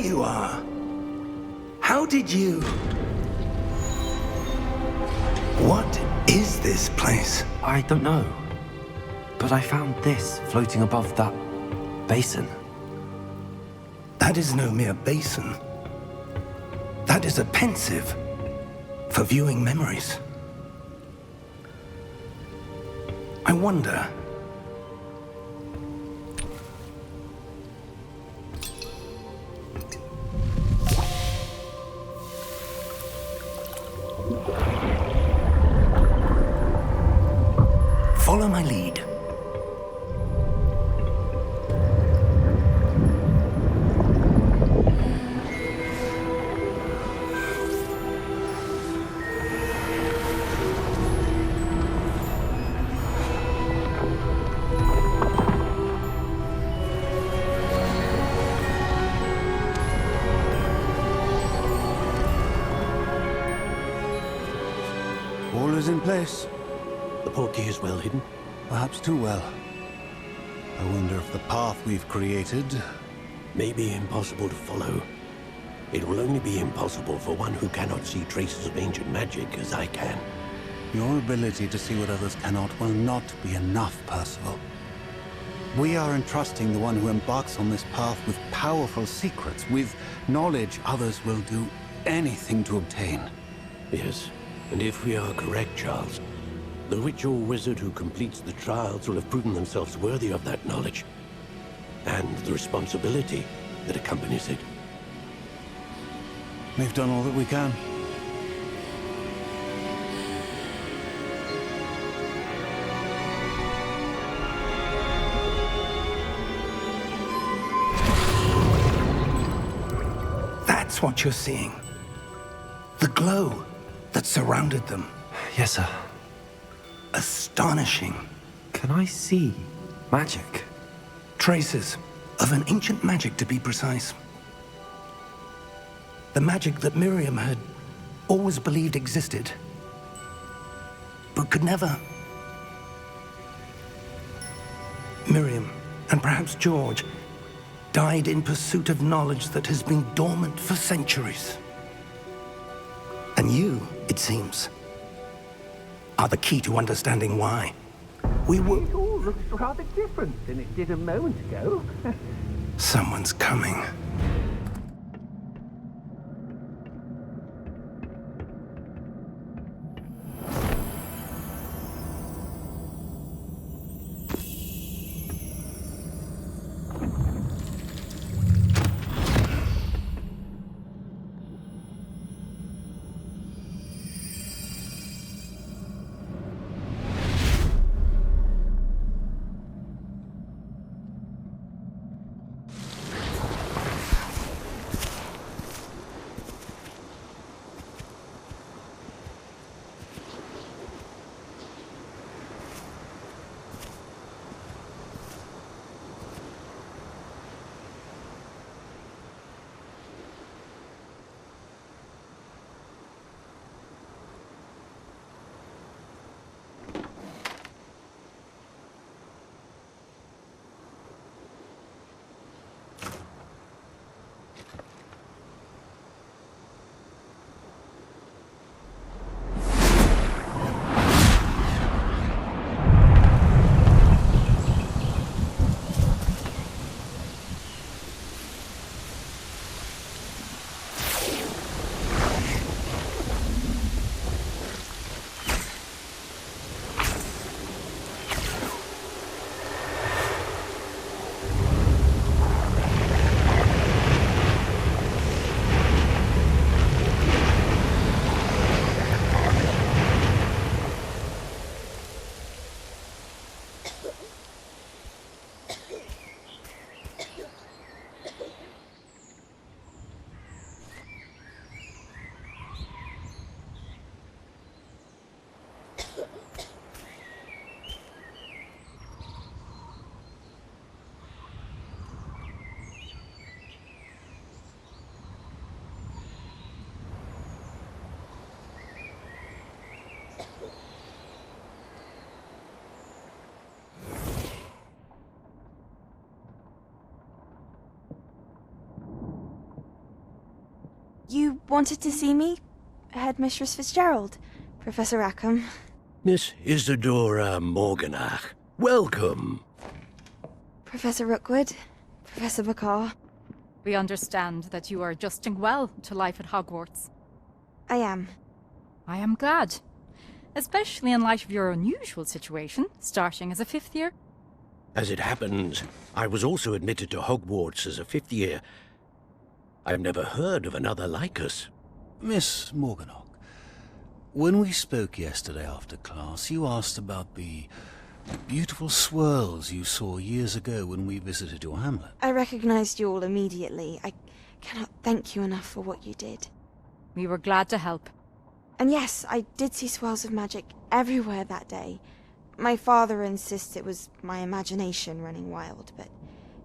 you are. How did you... What is this place? I don't know. But I found this floating above that basin. That is no mere basin. That is a pensieve for viewing memories. I wonder... Follow my lead. All is in place. The portkey is well hidden. Perhaps too well. I wonder if the path we've created... May be impossible to follow. It will only be impossible for one who cannot see traces of ancient magic as I can. Your ability to see what others cannot will not be enough, Percival. We are entrusting the one who embarks on this path with powerful secrets, with knowledge others will do anything to obtain. Yes, and if we are correct, Charles, the witch or wizard who completes the trials will have proven themselves worthy of that knowledge, and the responsibility that accompanies it. We've done all that we can. That's what you're seeing. The glow that surrounded them. Yes, sir. Astonishing. Can I see magic? Traces of an ancient magic, to be precise. The magic that Miriam had always believed existed, but could never. Miriam, and perhaps George, died in pursuit of knowledge that has been dormant for centuries. And you, it seems, are the key to understanding why. We were... It all looks rather different than it did a moment ago. Someone's coming. You wanted to see me? Headmistress Fitzgerald, Professor Rackham. Miss Isadora Morganach, welcome. Professor Rookwood, Professor Bakar. We understand that you are adjusting well to life at Hogwarts. I am. I am glad. Especially in light of your unusual situation, starting as a 5th year. As it happens, I was also admitted to Hogwarts as a 5th year. I've never heard of another like us. Miss Morganach, when we spoke yesterday after class, you asked about the beautiful swirls you saw years ago when we visited your hamlet. I recognized you all immediately. I cannot thank you enough for what you did. We were glad to help. And yes, I did see swirls of magic everywhere that day. My father insists it was my imagination running wild, but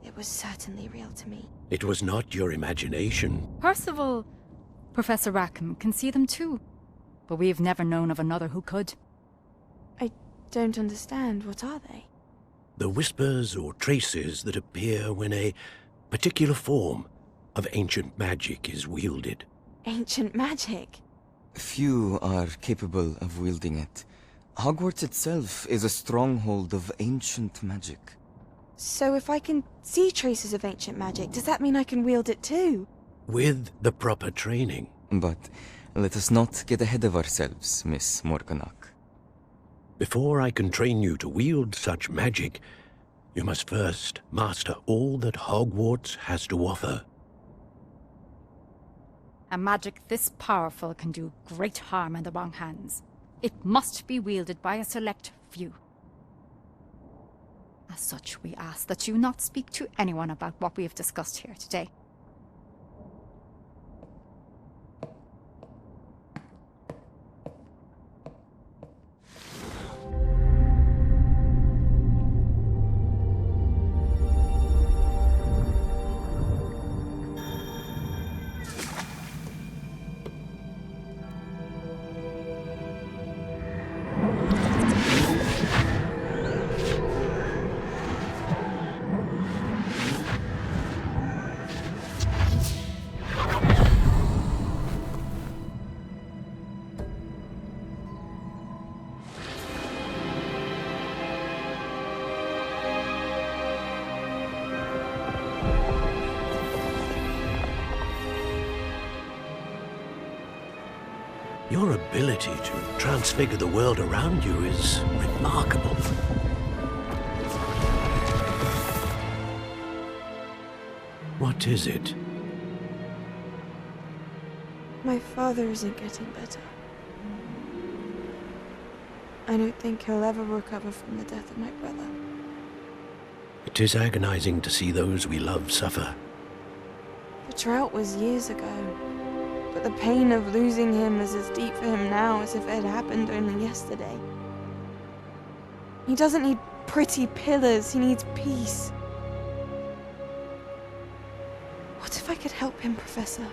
it was certainly real to me. It was not your imagination. Percival, Professor Rackham can see them too. But we've never known of another who could. I don't understand. What are they? The whispers or traces that appear when a particular form of ancient magic is wielded. Ancient magic? Few are capable of wielding it. Hogwarts itself is a stronghold of ancient magic. So if I can see traces of ancient magic, does that mean I can wield it too? With the proper training. But let us not get ahead of ourselves, Miss Morganach. Before I can train you to wield such magic, you must first master all that Hogwarts has to offer. A magic this powerful can do great harm in the wrong hands. It must be wielded by a select few. As such, we ask that you not speak to anyone about what we have discussed here today. Your ability to transfigure the world around you is remarkable. What is it? My father isn't getting better. I don't think he'll ever recover from the death of my brother. It is agonizing to see those we love suffer. The drought was years ago, but the pain of losing him is as deep for him now as if it had happened only yesterday. He doesn't need pretty pillars, he needs peace. What if I could help him, Professor?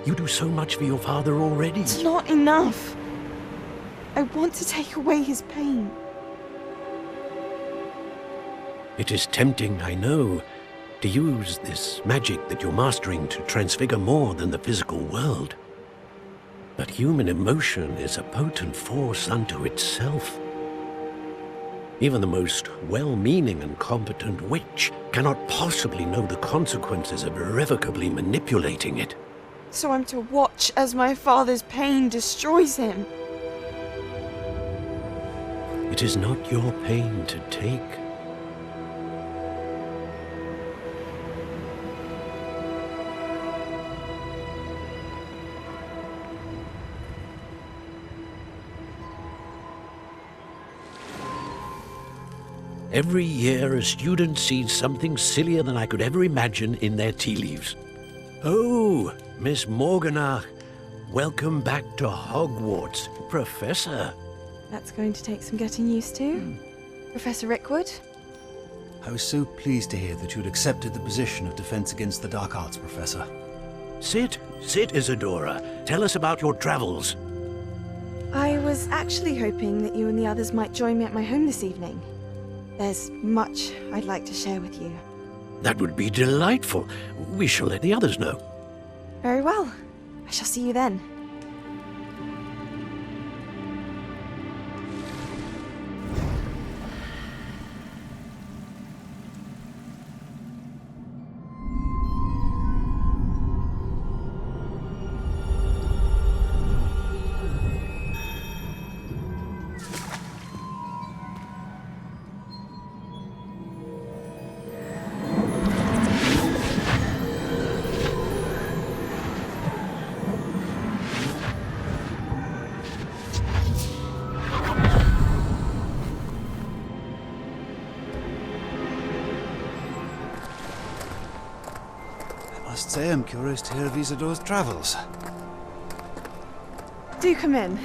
You do so much for your father already. It's not enough. I want to take away his pain. It is tempting, I know, to use this magic that you're mastering to transfigure more than the physical world. But human emotion is a potent force unto itself. Even the most well-meaning and competent witch cannot possibly know the consequences of irrevocably manipulating it. So I'm to watch as my father's pain destroys him. It is not your pain to take. Every year, a student sees something sillier than I could ever imagine in their tea leaves. Oh, Miss Morganach, welcome back to Hogwarts, Professor. That's going to take some getting used to. Professor Rickwood? I was so pleased to hear that you'd accepted the position of Defense Against the Dark Arts, Professor. Sit, Isadora. Tell us about your travels. I was actually hoping that you and the others might join me at my home this evening. There's much I'd like to share with you. That would be delightful. We shall let the others know. Very well. I shall see you then. I must say I'm curious to hear of Isidore's travels. Do come in.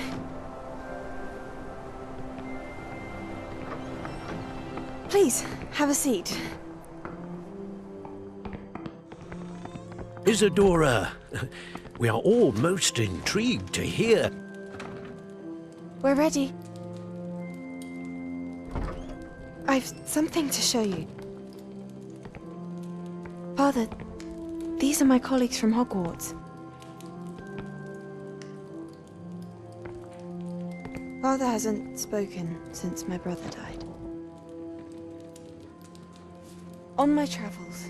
Please, have a seat. Isidora, we are all most intrigued to hear. We're ready. I've something to show you. Father, these are my colleagues from Hogwarts. Father hasn't spoken since my brother died. On my travels,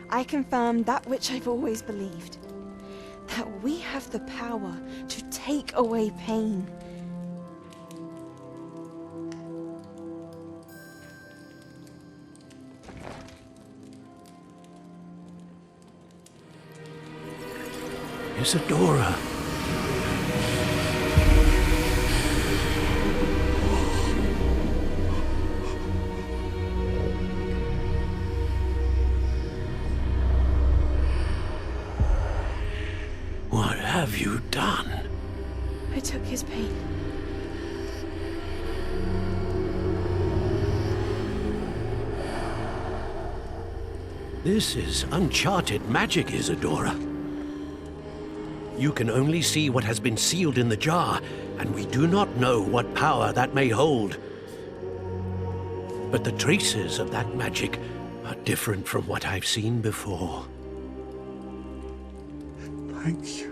I confirmed that which I've always believed. That we have the power to take away pain. Isidora. What have you done? I took his pain. This is uncharted magic, Isidora. You can only see what has been sealed in the jar, and we do not know what power that may hold. But the traces of that magic are different from what I've seen before. Thank you.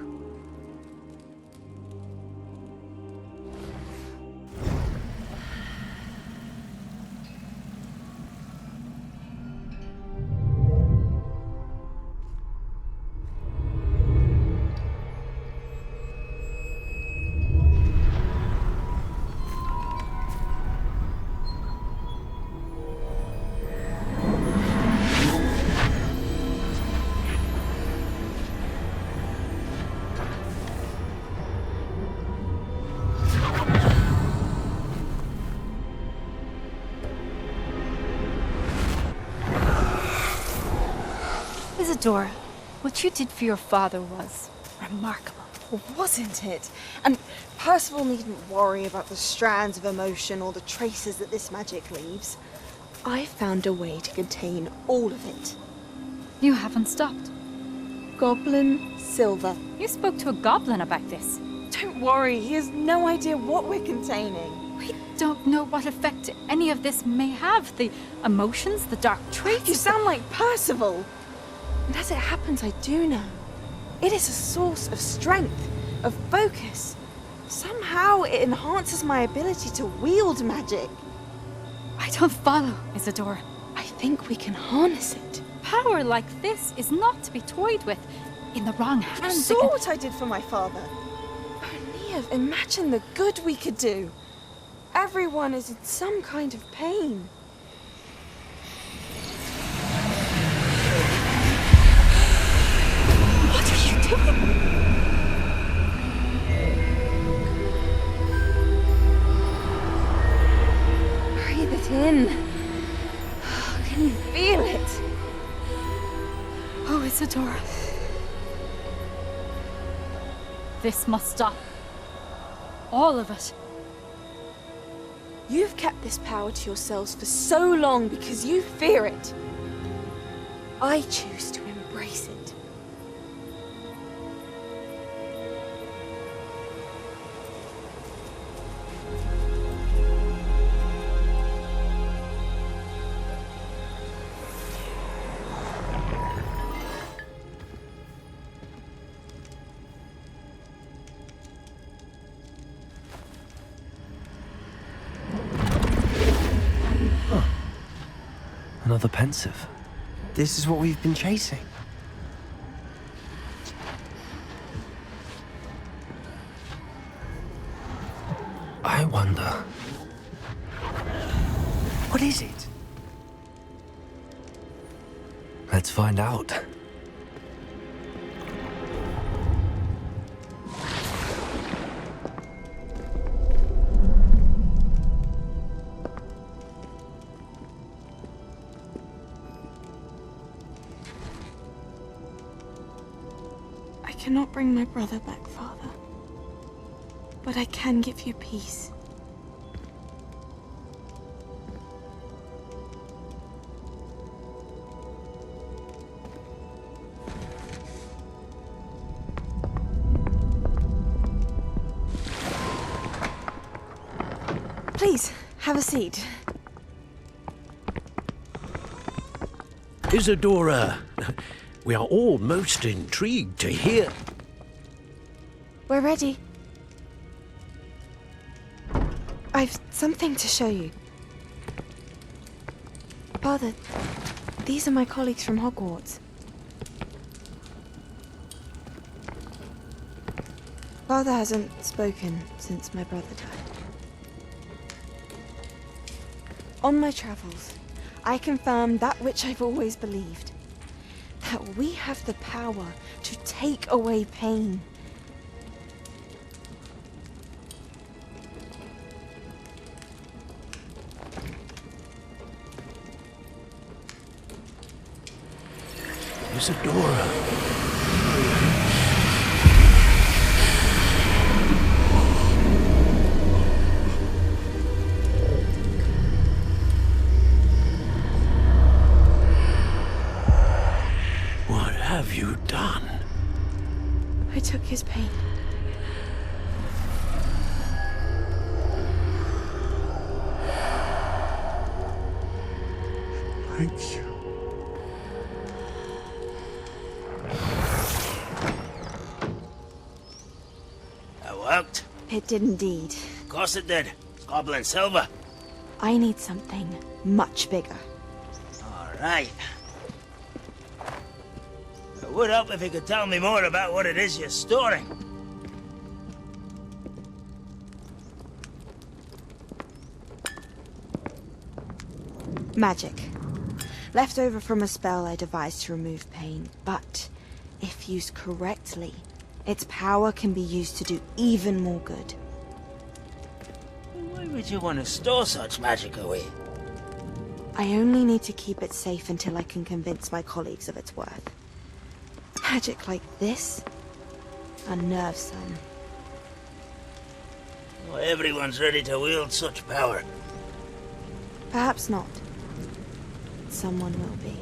Isidora, what you did for your father was remarkable. Wasn't it? And Percival needn't worry about the strands of emotion or the traces that this magic leaves. I found a way to contain all of it. You haven't stopped. Goblin silver. You spoke to a goblin about this. Don't worry, he has no idea what we're containing. We don't know what effect any of this may have. The emotions, the dark traits. You sound like Percival. And as it happens, I do know. It is a source of strength, of focus. Somehow it enhances my ability to wield magic. I don't follow, Isidora. I think we can harness it. Power like this is not to be toyed with. In the wrong You hands, saw it can... what I did for my father. Oh, Neve, imagine the good we could do. Everyone is in some kind of pain. What are you doing? Breathe it in. Can you feel it? Oh, Isidora. This must stop. All of it. You've kept this power to yourselves for so long because you fear it. I choose to embrace it. Another Pensieve. This is what we've been chasing. I wonder... what is it? Let's find out. I cannot bring my brother back, Father. But I can give you peace. Please, have a seat. Isadora, we are all most intrigued to hear. We're ready. I've something to show you. Father, these are my colleagues from Hogwarts. Father hasn't spoken since my brother died. On my travels, I confirmed that which I've always believed. That we have the power to take away pain. Isadora. What have you done? I took his pain. Thank you. That worked. It did indeed. Of course it did. It's goblin silver. I need something much bigger. All right. It would help if you could tell me more about what it is you're storing. Magic. Left over from a spell I devised to remove pain, but if used correctly, its power can be used to do even more good. Why would you want to store such magic away? I only need to keep it safe until I can convince my colleagues of its worth. Magic like this unnerves some. Not everyone's ready to wield such power. Perhaps not. Someone will be.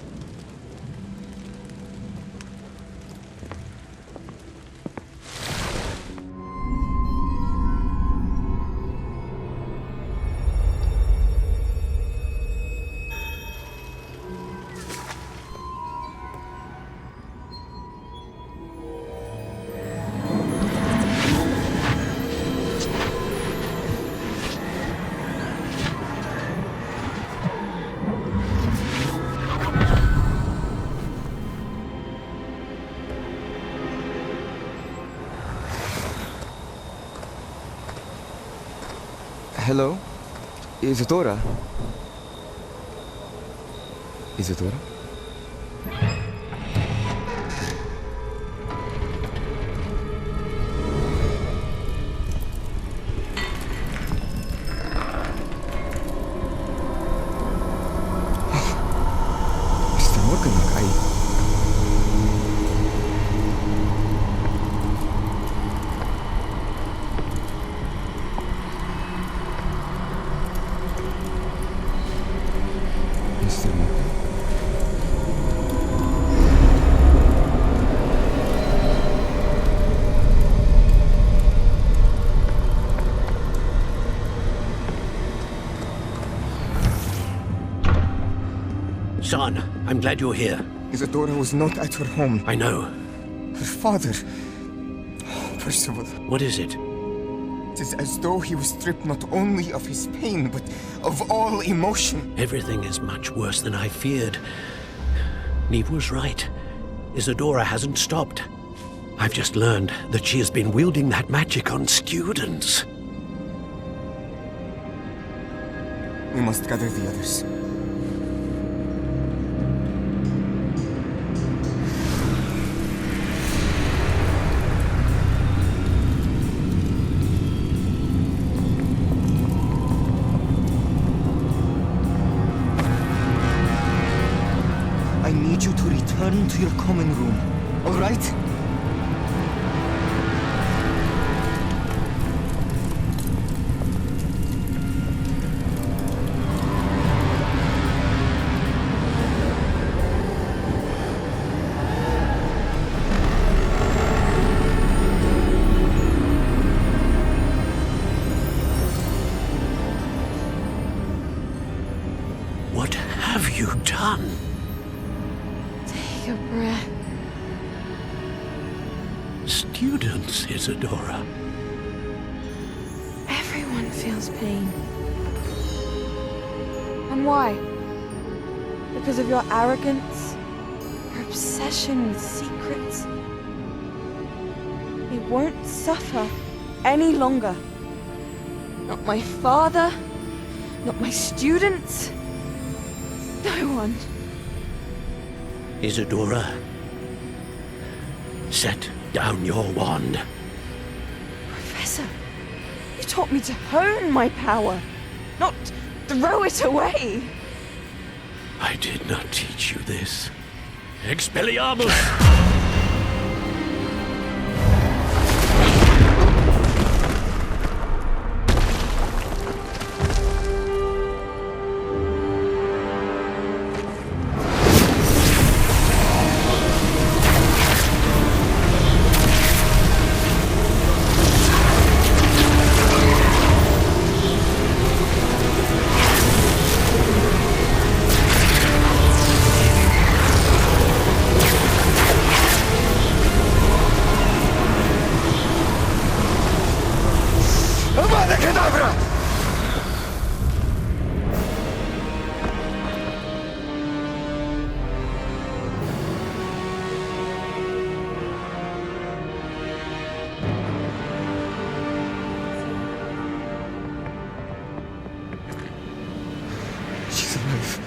Hello? Isadora? Isadora? Basta huwag ka mag-ay. Mr. Morgan? Son, I'm glad you're here. Isadora was not at her home. I know. Her father... Percival. What is it? It is as though he was stripped not only of his pain, but of all emotion. Everything is much worse than I feared. Neve was right. Isadora hasn't stopped. I've just learned that she has been wielding that magic on students. We must gather the others. I need you to return to your common room, all right? What have you done? Take a breath. Students, Isadora. Everyone feels pain. And why? Because of your arrogance? Your obsession with secrets? They won't suffer any longer. Not my father, not my students, no one. Isadora, set down your wand. Professor, you taught me to hone my power, not throw it away. I did not teach you this. Expelliarmus! She's alive.